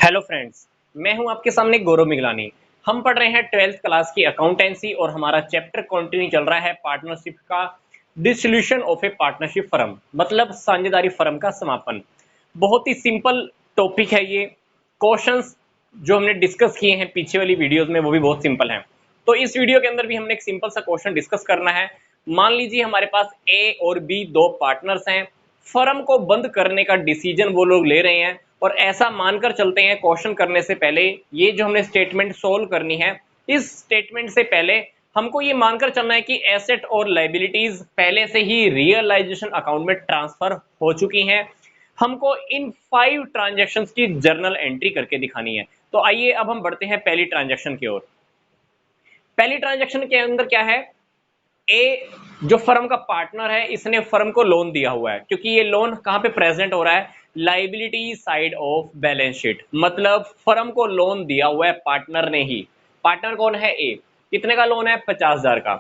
Hello friends, मैं हूं आपके सामने गौरव मिगलानी। हम पढ़ रहे हैं 12th क्लास की अकाउंटेंसी और हमारा चैप्टर कंटिन्यू चल रहा है पार्टनरशिप का। Dissolution of A partnership firm मतलब साझेदारी फर्म का समापन। बहुत ही सिंपल टॉपिक है ये। क्वेश्चंस जो हमने डिस्कस किए हैं पीछे वाली वीडियोस में वो भी बहुत सिंपल हैं। तो इस वीडियो के अंदर भी हमने एक सिंपल सा क्वेश्चन डिस्कस करना है। मान लीजिए हमारे पास ए और बी दो पार्टनर्स हैं। फर्म को बंद करने का डिसीजन वो लोग ले रहे हैं और ऐसा मानकर चलते हैं क्वेश्चन करने से पहले। ये जो हमने स्टेटमेंट सोल्व करनी है, इस स्टेटमेंट से पहले हमको ये मानकर चलना है कि एसेट और लायबिलिटीज पहले से ही रियलाइजेशन अकाउंट में ट्रांसफर हो चुकी हैं। हमको इन 5 ट्रांजैक्शंस की जर्नल एंट्री करके दिखानी है। तो आइए अब हम बढ़ते हैं पहली ट्रांजैक्शन की ओर। पहली ट्रांजैक्शन के अंदर क्या है, ए जो फर्म का पार्टनर है इसने फर्म को लोन दिया हुआ है, क्योंकि ये लोन कहां पे प्रेजेंट हो रहा है, liability side of balance sheet. मतलब फर्म को लोन दिया हुआ है पार्टनर ने ही। पार्टनर कौन है, ए। कितने का लोन है, 50,000 का।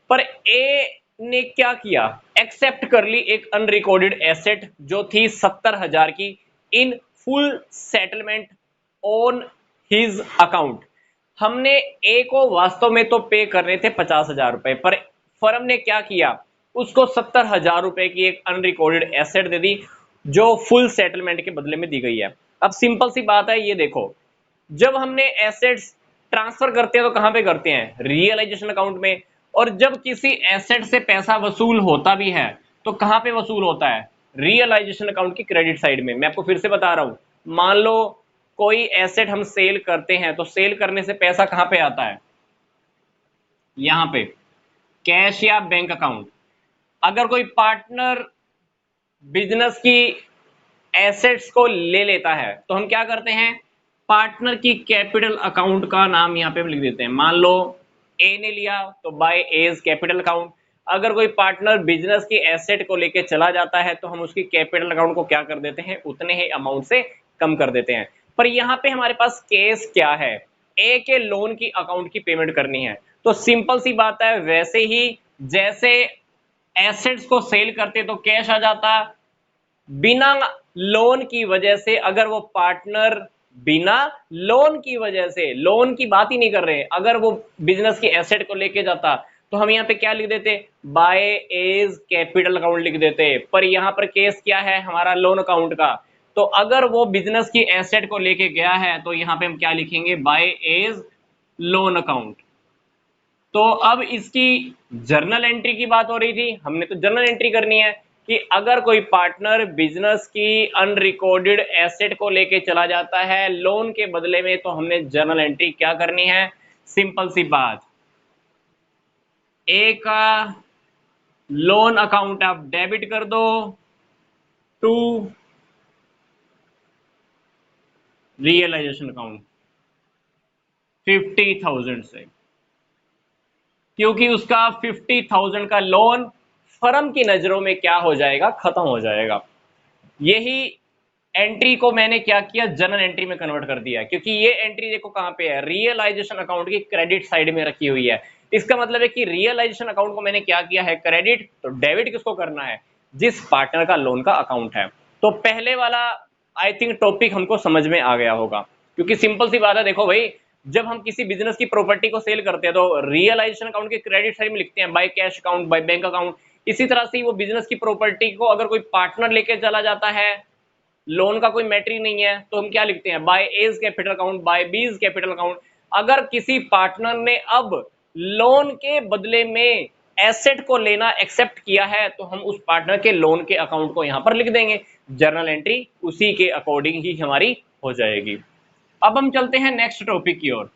पर ए ने क्या किया, एक्सेप्ट कर ली एक अनरिकॉर्डेड एसेट जो थी 70,000 की in full settlement on his account. हमने ए को वास्तव में तो पे करने थे 50,000 रुपए, पर फर्म ने क्या किया, उसको 70,000 रुपए की एक अनरिकॉर्डेड एसेट दे दी जो फुल सेटलमेंट के बदले में दी गई है। अब सिंपल सी बात है, ये देखो, जब हमने एसेट्स ट्रांसफर करते हैं तो कहां पे करते हैं, रियलाइजेशन अकाउंट में। और जब किसी एसेट से पैसा वसूल होता भी है तो कहां पे वसूल होता है, रियलाइजेशन अकाउंट की क्रेडिट साइड में। मैं आपको फिर से बता रहा हूं, मान लो कोई एसेट हम सेल करते हैं तो सेल करने से पैसा कहां पे आता है, यहां पे कैश या बैंक अकाउंट। अगर कोई पार्टनर बिजनेस की एसेट्स को ले लेता है तो हम क्या करते हैं, पार्टनर की कैपिटल अकाउंट का नाम यहां पे हम लिख देते हैं। मान लो ए ने लिया तो बाय एज कैपिटल अकाउंट। अगर कोई पार्टनर बिजनेस की एसेट को लेके चला जाता है तो हम उसकी कैपिटल अकाउंट को क्या कर देते हैं, उतने ही अमाउंट से कम कर देते हैं। पर यहां पे हमारे पास केस क्या है, ए के लोन की अकाउंट की पेमेंट करनी है। तो सिंपल सी बात है, वैसे ही जैसे एसेट्स को सेल करते तो कैश आ जाता, बिना लोन की वजह से अगर वो पार्टनर बिना लोन की वजह से, लोन की बात ही नहीं कर रहे हैं, अगर वो बिजनेस की एसेट को लेके जाता तो हम यहां पे क्या लिख देते, बाय एज कैपिटल अकाउंट लिख देते। पर यहां पर केस क्या है हमारा, लोन अकाउंट का। तो अगर वो बिजनेस की एसेट को लेके गया है तो यहां पे हम क्या लिखेंगे, बाय एज लोन अकाउंट। तो अब इसकी जर्नल एंट्री की बात हो रही थी, हमने तो जर्नल एंट्री करनी है कि अगर कोई पार्टनर बिजनेस की अनरिकॉर्डेड एसेट को लेके चला जाता है लोन के बदले में, तो हमने जर्नल एंट्री क्या करनी है, सिंपल सी बात, ए का लोन अकाउंट आप डेबिट कर दो टू रियलाइजेशन अकाउंट 50,000 से, क्योंकि उसका 50,000 का लोन फर्म की नजरों में क्या हो जाएगा, खत्म हो जाएगा। यही एंट्री को मैंने क्या किया, जर्नल एंट्री में कन्वर्ट कर दिया, क्योंकि ये एंट्री देखो कहां पे है, रियलाइजेशन अकाउंट की क्रेडिट साइड में रखी हुई है। इसका मतलब है कि रियलाइजेशन अकाउंट को मैंने क्या किया है, क्रेडिट। तो डेबिट किसको करना है, जिस पार्टनर का लोन का अकाउंट है। तो पहले वाला आई थिंक टॉपिक हमको समझ में आ गया होगा, क्योंकि सिंपल सी बात है, देखो भाई, जब हम किसी बिजनेस की प्रॉपर्टी को सेल करते हैं तो रियलाइजेशन अकाउंट के क्रेडिट साइड में लिखते हैं by cash account, by bank account. इसी तरह से वो बिजनेस की प्रॉपर्टी को अगर कोई पार्टनर लेके चला जाता है, लोन का कोई मैटर ही नहीं है, तो हम क्या लिखते हैं, by A's capital account, by B's capital account. अगर किसी पार्टनर ने अब लोन के बदले में एसेट को लेना एक्सेप्ट किया है तो हम उस पार्टनर के लोन के अकाउंट को यहां पर लिख देंगे। जर्नल एंट्री उसी के अकॉर्डिंग ही हमारी हो जाएगी। अब हम चलते हैं नेक्स्ट टॉपिक की ओर।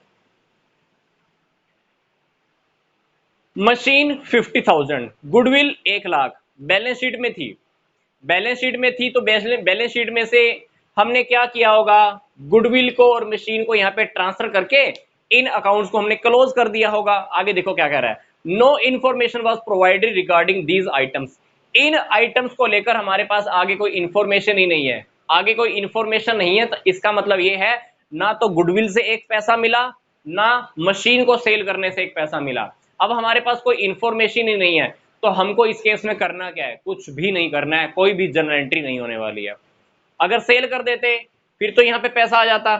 मशीन 50,000, गुडविल 1,00,000, बैलेंस शीट में थी। बैलेंस शीट में थी तो बैलेंस शीट में से हमने क्या किया होगा, गुडविल को और मशीन को यहां पे ट्रांसफर करके इन अकाउंट्स को हमने क्लोज कर दिया होगा। आगे देखो क्या कह रहा है, no information was provided regarding these items. इन आइटम्स को लेकर हमारे पास आगे कोई इंफॉर्मेशन ही नहीं है। आगे कोई इंफॉर्मेशन नहीं है तो इसका मतलब ये है, ना तो गुडविल से एक पैसा मिला, ना मशीन को सेल करने से एक पैसा मिला। अब हमारे पास कोई इंफॉर्मेशन ही नहीं है, तो हमको इस केस में करना क्या है, कुछ भी नहीं करना है, कोई भी जर्नल एंट्री नहीं होने वाली है। अगर सेल कर देते फिर तो यहाँ पे पैसा आ जाता,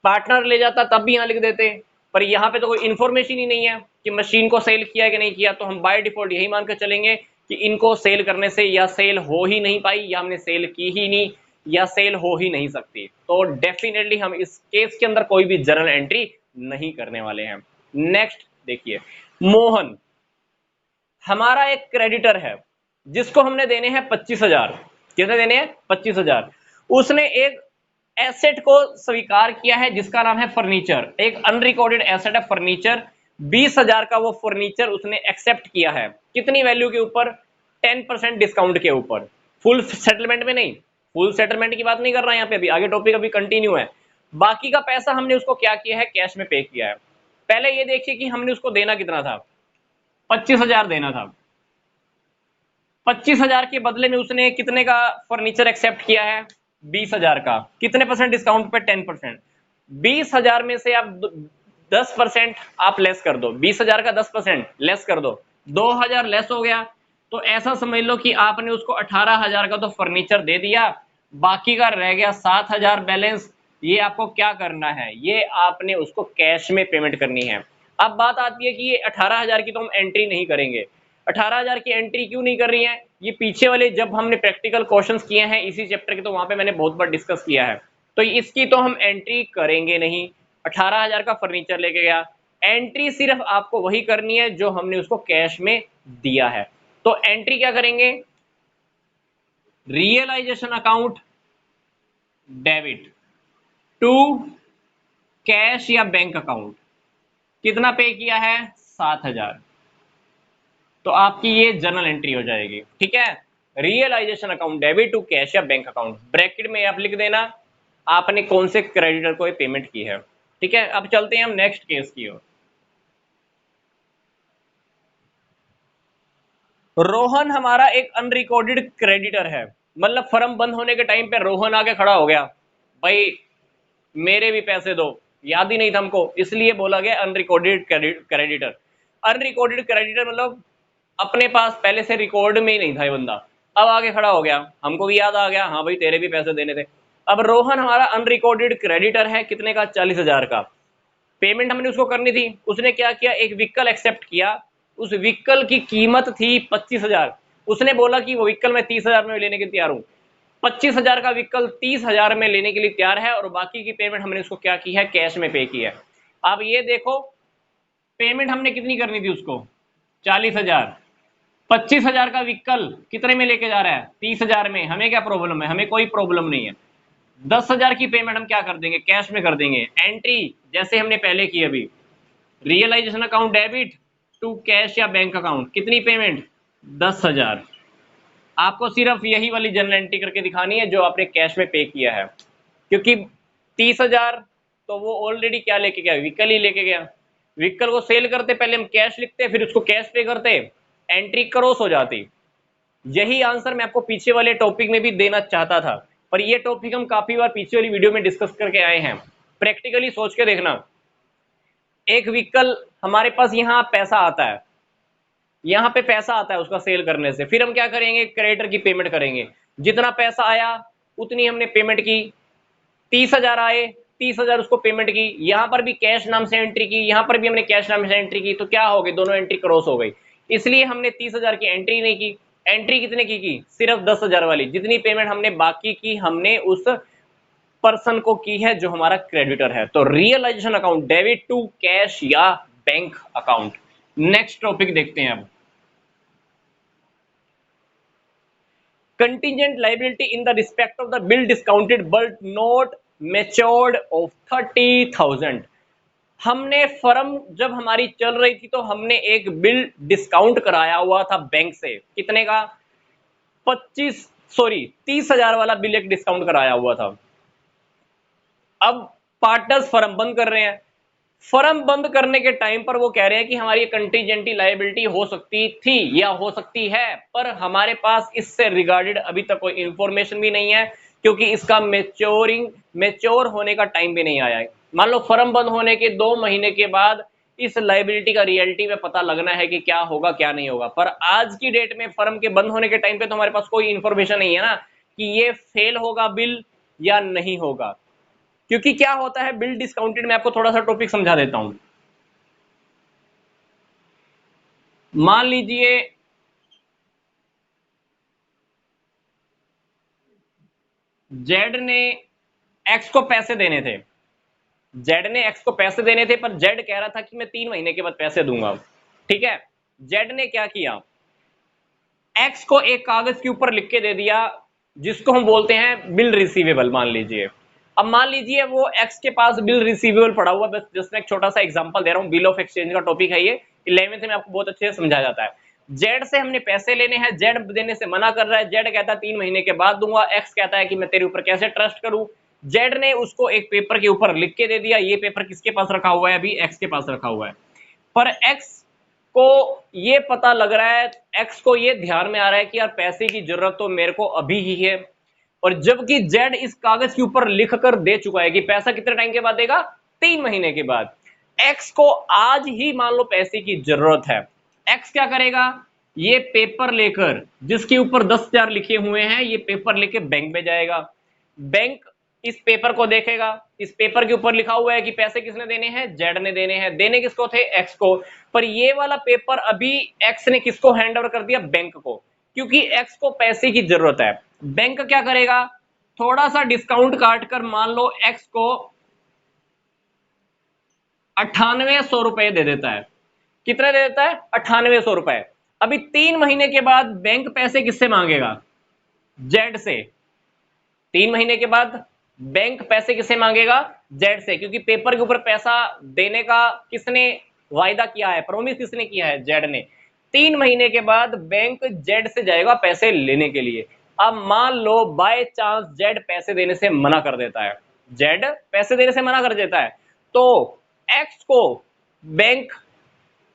पार्टनर ले जाता तब भी यहाँ लिख देते, पर यहाँ पे तो कोई इन्फॉर्मेशन ही नहीं है कि मशीन को सेल किया कि नहीं किया। तो हम बाय डिफॉल्ट यही मानकर चलेंगे कि इनको सेल करने से या सेल हो ही नहीं पाई, या हमने सेल की ही नहीं, या सेल हो ही नहीं सकती। तो डेफिनेटली हम इस केस के अंदर कोई भी जर्नल एंट्री नहीं करने वाले हैं। नेक्स्ट देखिए, मोहन हमारा एक क्रेडिटर है जिसको हमने देने हैं 25,000। कितने देने हैं? 25,000। उसने एक एसेट को स्वीकार किया है जिसका नाम है फर्नीचर, एक अनरिकॉर्डेड एसेट है फर्नीचर। 20,000 का वो फर्नीचर उसने एक्सेप्ट किया है। कितनी वैल्यू के ऊपर? 10% डिस्काउंट के ऊपर, फुल सेटलमेंट में नहीं। फुल सेटलमेंट की बात नहीं कर रहा यहाँ पे, अभी आगे टॉपिक अभी कंटिन्यू है। बाकी का पैसा हमने उसको क्या किया है? कैश में पे किया है। पहले ये देखिए कि हमने उसको देना कितना था, 25,000 देना था। 25,000 के बदले में उसने कितने का फर्नीचर एक्सेप्ट किया है? 20,000 का। कितने परसेंट डिस्काउंट पे? 10%। 20,000 में से आप 10% आप लेस कर दो, 20,000 का 10% लेस कर दो, 2,000 लेस हो गया। तो ऐसा समझ लो कि आपने उसको 18,000 का तो फर्नीचर दे दिया, बाकी का रह गया 7,000 बैलेंस। ये आपको क्या करना है? ये आपने उसको कैश में पेमेंट करनी है। अब बात आती है कि ये 18,000 की तो हम एंट्री नहीं करेंगे। 18,000 की एंट्री क्यों नहीं कर रही है? ये पीछे वाले जब हमने प्रैक्टिकल क्वेश्चंस किए हैं इसी चैप्टर के, तो वहां पे मैंने बहुत बार डिस्कस किया है। तो इसकी तो हम एंट्री करेंगे नहीं। 18,000 का फर्नीचर लेके गया, एंट्री सिर्फ आपको वही करनी है जो हमने उसको कैश में दिया है। तो एंट्री क्या करेंगे? Realisation account debit to cash या बैंक अकाउंट। कितना पे किया है? 7,000। तो आपकी ये जर्नल एंट्री हो जाएगी। ठीक है, realisation account debit to cash या बैंक अकाउंट, ब्रैकेट में आप लिख देना आपने कौन से क्रेडिटर को पेमेंट की है। ठीक है, अब चलते हैं हम नेक्स्ट केस की ओर। रोहन हमारा एक अनरिकॉर्डेड क्रेडिटर है, मतलब फर्म बंद होने के टाइम पे रोहन आके खड़ा हो गया, भाई मेरे भी पैसे दो, याद ही नहीं था हमको, इसलिए बोला गया अनरिकॉर्डेड क्रेडिटर। अनरिकॉर्डेड क्रेडिटर मतलब अपने पास पहले से रिकॉर्ड में ही नहीं था ये बंदा, अब आगे खड़ा हो गया, हमको भी याद आ गया, हाँ भाई तेरे भी पैसे देने थे। अब रोहन हमारा अनरिकॉर्डेड क्रेडिटर है, कितने का? 40,000 का। पेमेंट हमने उसको करनी थी, उसने क्या किया? एक व्हीकल एक्सेप्ट किया, उस व्हीकल की कीमत थी 25,000। उसने बोला कि वो व्हीकल मैं 30,000 में लेने के तैयार हूँ। 25,000 का व्हीकल 30,000 में लेने के लिए तैयार है, और बाकी की पेमेंट हमने उसको क्या की है? कैश में पे की है। अब ये देखो, पेमेंट हमने कितनी करनी थी उसको? 40,000। 25,000 का व्हीकल कितने में लेके जा रहा है? 30,000 में। हमें क्या प्रॉब्लम है? हमें कोई प्रॉब्लम नहीं है। 10,000 की पेमेंट हम क्या कर देंगे? कैश में कर देंगे। एंट्री जैसे हमने पहले की अभी, realisation account debit to cash या बैंक अकाउंट, कितनी पेमेंट? 10,000। आपको सिर्फ यही वाली जर्नल एंट्री करके दिखानी है जो आपने कैश में पे किया है, क्योंकि 30,000 तो वो ऑलरेडी क्या लेके गया? व्हीकल ही लेके गया। व्हीकल को सेल करते पहले हम कैश लिखते, फिर उसको कैश पे करते, एंट्री क्रॉस हो जाती। यही आंसर मैं आपको पीछे वाले टॉपिक में भी देना चाहता था, पर ये टॉपिक हम काफी बार पीछे वाली वीडियो में डिस्कस करके आए हैं। प्रैक्टिकली सोच के देखना, एक व्हीकल हमारे पास यहाँ पैसा आता है, यहाँ पे पैसा आता है उसका सेल करने से, फिर हम क्या करेंगे? क्रेडिटर की पेमेंट करेंगे। जितना पैसा आया उतनी हमने पेमेंट की। 30,000 आए, 30,000 उसको पेमेंट की, यहाँ पर भी कैश नाम से एंट्री की, यहाँ पर भी हमने कैश नाम से एंट्री की, तो क्या हो गई? दोनों एंट्री क्रॉस हो गई। इसलिए हमने 30,000 की एंट्री नहीं की। एंट्री कितने की? सिर्फ 10,000 वाली। जितनी पेमेंट हमने बाकी की हमने उस पर्सन को की है जो हमारा क्रेडिटर है। तो realisation account debit to cash या बैंक अकाउंट। नेक्स्ट टॉपिक देखते हैं अब, contingent liability in the respect of the bill discounted but not matured of 30,000। हमने फर्म जब हमारी चल रही थी तो हमने एक बिल डिस्काउंट कराया हुआ था बैंक से, कितने का? 30,000 वाला बिल एक डिस्काउंट कराया हुआ था। अब पार्टनर्स फर्म बंद कर रहे हैं, फर्म बंद करने के टाइम पर वो कह रहे हैं कि हमारी कंटीजेंटी लायबिलिटी हो सकती थी या हो सकती है, पर हमारे पास इससे रिगार्डेड अभी तक कोई इंफॉर्मेशन भी नहीं है, क्योंकि इसका मेच्योर होने का टाइम भी नहीं आया है। मान लो फर्म बंद होने के 2 महीने के बाद इस लायबिलिटी का रियलिटी में पता लगना है कि क्या होगा क्या नहीं होगा, पर आज की डेट में फर्म के बंद होने के टाइम पे तो हमारे पास कोई इंफॉर्मेशन नहीं है ना कि ये फेल होगा बिल या नहीं होगा। क्योंकि क्या होता है बिल डिस्काउंटेड, मैं आपको थोड़ा सा टॉपिक समझा देता हूं। मान लीजिए जेड ने एक्स को पैसे देने थे, जेड ने एक्स को पैसे देने थे, पर जेड कह रहा था कि मैं 3 महीने के बाद पैसे दूंगा। ठीक है, जेड ने क्या किया, एक्स को एक कागज के ऊपर लिख के दे दिया, जिसको हम बोलते हैं बिल रिसीवेबल मान लीजिए। अब मान लीजिए वो एक्स के पास बिल रिसीवेबल पड़ा हुआ, बस जस्ट मैं एक छोटा सा एग्जांपल दे रहा हूं, बिल ऑफ एक्सचेंज का टॉपिक है ये, 11th में आपको बहुत अच्छे से समझाया जाता है। जेड से हमने पैसे लेने हैं, जेड देने से मना कर रहा है, जेड कहता है 3 महीने के बाद दूंगा, एक्स कहता है कि मैं तेरे ऊपर कैसे ट्रस्ट करूं। जेड ने उसको एक पेपर के ऊपर लिख के दे दिया, ये पेपर किसके पास रखा हुआ है, अभी एक्स के पास रखा हुआ है। पर एक्स को ये पता लग रहा है, एक्स को ये ध्यान में आ रहा है कि यार पैसे की जरूरत तो मेरे को अभी ही है, और जबकि जेड इस कागज के ऊपर लिख कर दे चुका है कि पैसा कितने टाइम के बाद देगा, 3 महीने के बाद। एक्स को आज ही मान लो पैसे की जरूरत है, एक्स क्या करेगा, ये पेपर लेकर जिसके ऊपर 10,000 लिखे हुए हैं, ये पेपर लेके बैंक में जाएगा। बैंक इस पेपर को देखेगा, इस पेपर के ऊपर लिखा हुआ है कि पैसे किसने देने हैं, जेड ने देने हैं, देने किसको थे, एक्स को। पर ये वाला पेपर अभी एक्स ने किसको हैंड ओवर कर दिया, बैंक को, क्योंकि एक्स को पैसे की जरूरत है। बैंक क्या करेगा, थोड़ा सा डिस्काउंट काट कर मान लो एक्स को 9800 रुपए दे देता है। कितना दे देता है, 9800 रुपए। अभी 3 महीने के बाद बैंक पैसे किससे मांगेगा, जेड से। 3 महीने के बाद बैंक पैसे किससे मांगेगा, जेड से, क्योंकि पेपर के ऊपर पैसा देने का किसने वायदा किया है, प्रॉमिस किसने किया है, जेड ने। 3 महीने के बाद बैंक जेड से जाएगा पैसे लेने के लिए। अब मान लो बाय चांस जेड पैसे देने से मना कर देता है, जेड पैसे देने से मना कर देता है, तो एक्स को बैंक,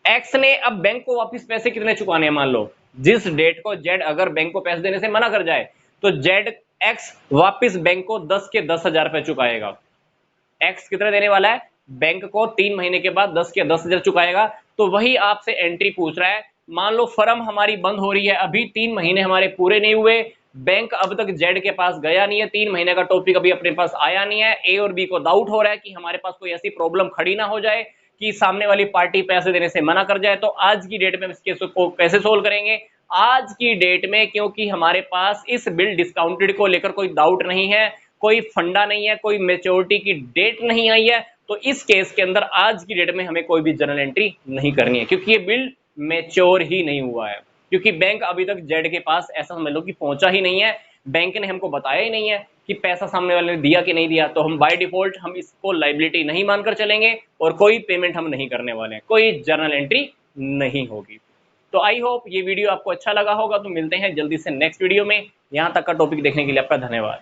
एक्स ने अब बैंक को वापस पैसे कितने चुकाने हैं, मान लो जिस डेट को जेड अगर बैंक को पैसे देने से मना कर जाए, तो जेड एक्स वापस बैंक को 10 के 10,000 रुपए चुकाएगा। एक्स कितना देने वाला है, बैंक को 3 महीने के बाद 10 के 10,000 चुकाएगा। तो वही आपसे एंट्री पूछ रहा है, मान लो फर्म हमारी बंद हो रही है, अभी 3 महीने हमारे पूरे नहीं हुए, बैंक अब तक जेड के पास गया नहीं है, 3 महीने का टॉपिक अभी अपने पास आया नहीं है, ए और बी को डाउट हो रहा है कि हमारे पास कोई ऐसी प्रॉब्लम खड़ी ना हो जाए कि सामने वाली पार्टी पैसे देने से मना कर जाए। तो आज की डेट में इस केस को कैसे सोल्व करेंगे, आज की डेट में क्योंकि हमारे पास इस बिल डिस्काउंटेड को लेकर कोई डाउट नहीं है, कोई फंडा नहीं है, कोई मेच्योरिटी की डेट नहीं आई है, तो इस केस के अंदर आज की डेट में हमें कोई भी जर्नल एंट्री नहीं करनी है, क्योंकि ये बिल मेच्योर ही नहीं हुआ है, क्योंकि बैंक अभी तक जेड के पास ऐसा समझ लो कि पहुंचा ही नहीं है, बैंक ने हमको बताया ही नहीं है कि पैसा सामने वाले ने दिया कि नहीं दिया। तो हम बाय डिफॉल्ट हम इसको लाइबिलिटी नहीं मानकर चलेंगे और कोई पेमेंट हम नहीं करने वाले हैं, कोई जर्नल एंट्री नहीं होगी। तो आई होप ये वीडियो आपको अच्छा लगा होगा। तो मिलते हैं जल्दी से नेक्स्ट वीडियो में। यहां तक का टॉपिक देखने के लिए आपका धन्यवाद।